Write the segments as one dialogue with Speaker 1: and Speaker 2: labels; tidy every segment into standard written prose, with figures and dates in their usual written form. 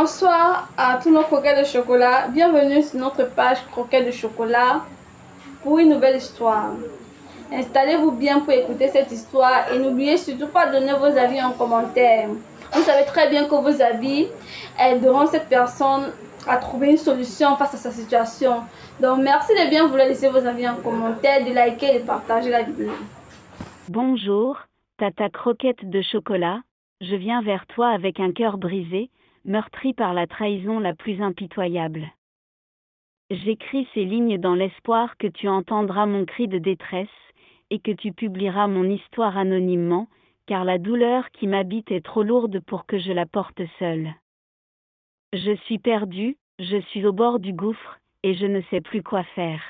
Speaker 1: Bonsoir à tous nos croquets de chocolat. Bienvenue sur notre page Croquets de chocolat pour une nouvelle histoire. Installez-vous bien pour écouter cette histoire et n'oubliez surtout pas de donner vos avis en commentaire. Vous savez très bien que vos avis aideront cette personne à trouver une solution face à sa situation. Donc merci de bien vouloir laisser vos avis en commentaire, de liker et de partager la vidéo.
Speaker 2: Bonjour, Tata Croquette de chocolat, je viens vers toi avec un cœur brisé, meurtri par la trahison la plus impitoyable. J'écris ces lignes dans l'espoir que tu entendras mon cri de détresse, et que tu publieras mon histoire anonymement, car la douleur qui m'habite est trop lourde pour que je la porte seule. Je suis perdue, je suis au bord du gouffre, et je ne sais plus quoi faire.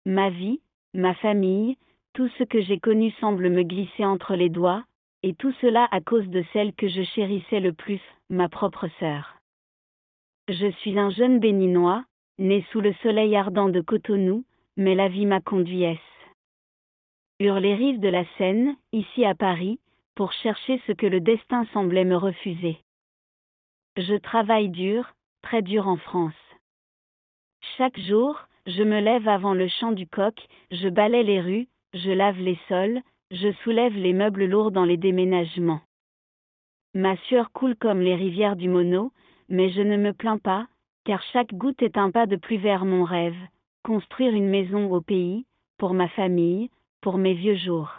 Speaker 2: Ma vie, ma famille, tout ce que j'ai connu semble me glisser entre les doigts, et tout cela à cause de celle que je chérissais le plus, ma propre sœur. Je suis un jeune béninois, né sous le soleil ardent de Cotonou, mais la vie m'a conduit sur les rives de la Seine, ici à Paris, pour chercher ce que le destin semblait me refuser. Je travaille dur, très dur en France. Chaque jour, je me lève avant le chant du coq, je balaie les rues, je lave les sols, je soulève les meubles lourds dans les déménagements. Ma sueur coule comme les rivières du Mono, mais je ne me plains pas, car chaque goutte est un pas de plus vers mon rêve, construire une maison au pays, pour ma famille, pour mes vieux jours.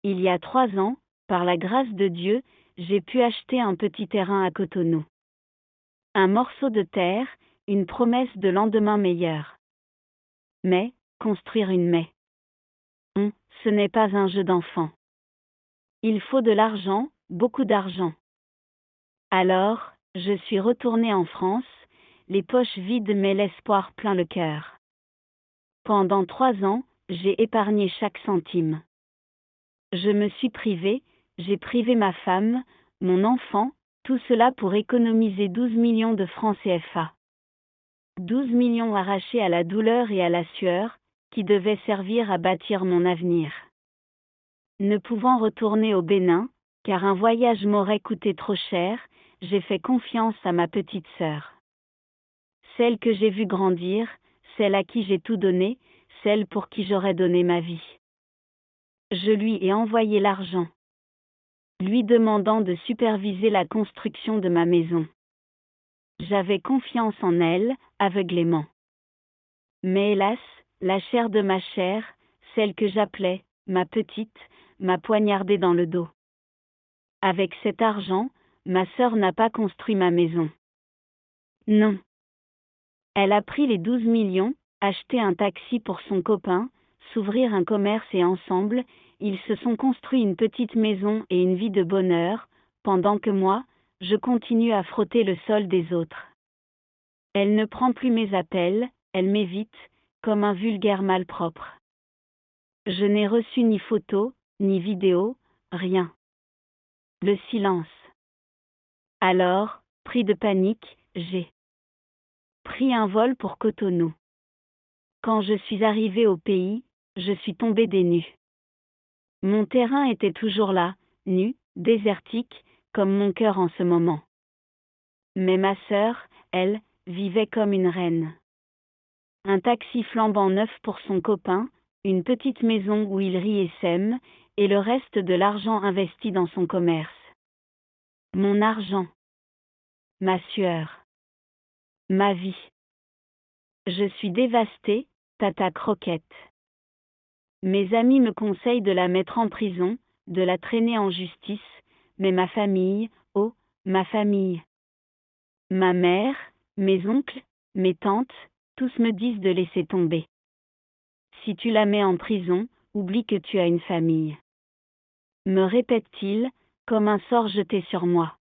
Speaker 2: Il y a 3 ans, par la grâce de Dieu, j'ai pu acheter un petit terrain à Cotonou. Un morceau de terre, une promesse de lendemain meilleur. Mais, construire une maison, ce n'est pas un jeu d'enfant. Il faut de l'argent, beaucoup d'argent. Alors, je suis retournée en France, les poches vides mais l'espoir plein le cœur. Pendant 3 ans, j'ai épargné chaque centime. Je me suis privée, j'ai privé ma femme, mon enfant, tout cela pour économiser 12 millions de francs CFA. 12 millions arrachés à la douleur et à la sueur, qui devaient servir à bâtir mon avenir. Ne pouvant retourner au Bénin, car un voyage m'aurait coûté trop cher, j'ai fait confiance à ma petite sœur. Celle que j'ai vue grandir, celle à qui j'ai tout donné, celle pour qui j'aurais donné ma vie. Je lui ai envoyé l'argent, lui demandant de superviser la construction de ma maison. J'avais confiance en elle, aveuglément. Mais hélas, la chair de ma chair, celle que j'appelais ma petite, m'a poignardé dans le dos. Avec cet argent, ma sœur n'a pas construit ma maison. Non. Elle a pris les 12 millions, acheté un taxi pour son copain, s'ouvrir un commerce et ensemble, ils se sont construits une petite maison et une vie de bonheur, pendant que moi, je continue à frotter le sol des autres. Elle ne prend plus mes appels, elle m'évite, comme un vulgaire malpropre. Je n'ai reçu ni photo, ni vidéo, rien. Le silence. Alors, pris de panique, j'ai pris un vol pour Cotonou. Quand je suis arrivée au pays, je suis tombée des nues. Mon terrain était toujours là, nu, désertique, comme mon cœur en ce moment. Mais ma sœur, elle, vivait comme une reine. Un taxi flambant neuf pour son copain, une petite maison où il rit et s'aime, et le reste de l'argent investi dans son commerce. Mon argent. Ma sueur. Ma vie. Je suis dévastée, Tata Croquette. Mes amis me conseillent de la mettre en prison, de la traîner en justice, mais ma famille, oh, ma famille. Ma mère, mes oncles, mes tantes, tous me disent de laisser tomber. Si tu la mets en prison, oublie que tu as une famille. Me répète-t-il, comme un sort jeté sur moi.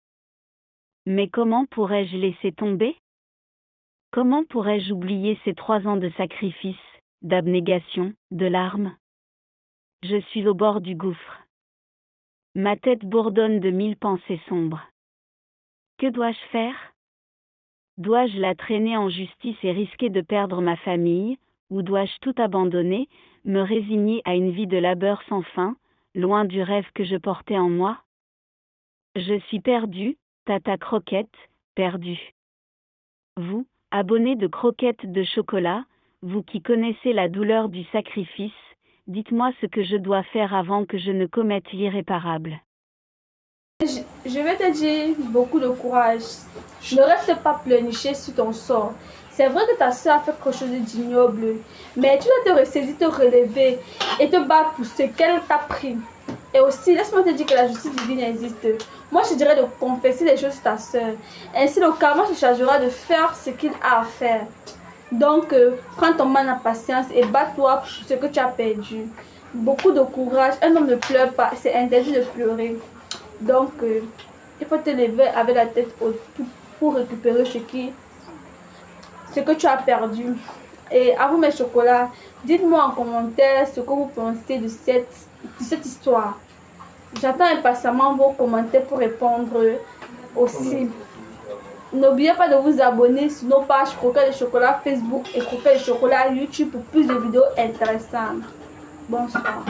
Speaker 2: Mais comment pourrais-je laisser tomber? Comment pourrais-je oublier ces 3 ans de sacrifice, d'abnégation, de larmes? Je suis au bord du gouffre. Ma tête bourdonne de 1000 pensées sombres. Que dois-je faire? Dois-je la traîner en justice et risquer de perdre ma famille, ou dois-je tout abandonner, me résigner à une vie de labeur sans fin, loin du rêve que je portais en moi? Je suis perdue, Tata Croquette, perdu. Vous, abonné de Croquettes de chocolat, vous qui connaissez la douleur du sacrifice, dites-moi ce que je dois faire avant que je ne commette l'irréparable.
Speaker 1: Je vais te dire beaucoup de courage. Ne reste pas pleurnicher sur ton sort. C'est vrai que ta soeur a fait quelque chose d'ignoble, mais tu dois te ressaisir, te relever et te battre pour ce qu'elle t'a pris. Et aussi, laisse-moi te dire que la justice divine existe. Moi, je dirais de confesser les choses à ta soeur. Ainsi, le karma se chargera de faire ce qu'il a à faire. Donc, prends ton mal en patience et bats-toi pour ce que tu as perdu. Beaucoup de courage. Un homme ne pleure pas. C'est interdit de pleurer. Donc, il faut te lever avec la tête haute pour récupérer ce que tu as perdu. Et à vous mes chocolats, dites-moi en commentaire ce que vous pensez de cette histoire. J'attends impatiemment vos commentaires pour répondre aussi. N'oubliez pas de vous abonner sur nos pages Croquettes de chocolat Facebook et Croquettes de chocolat YouTube pour plus de vidéos intéressantes. Bonsoir.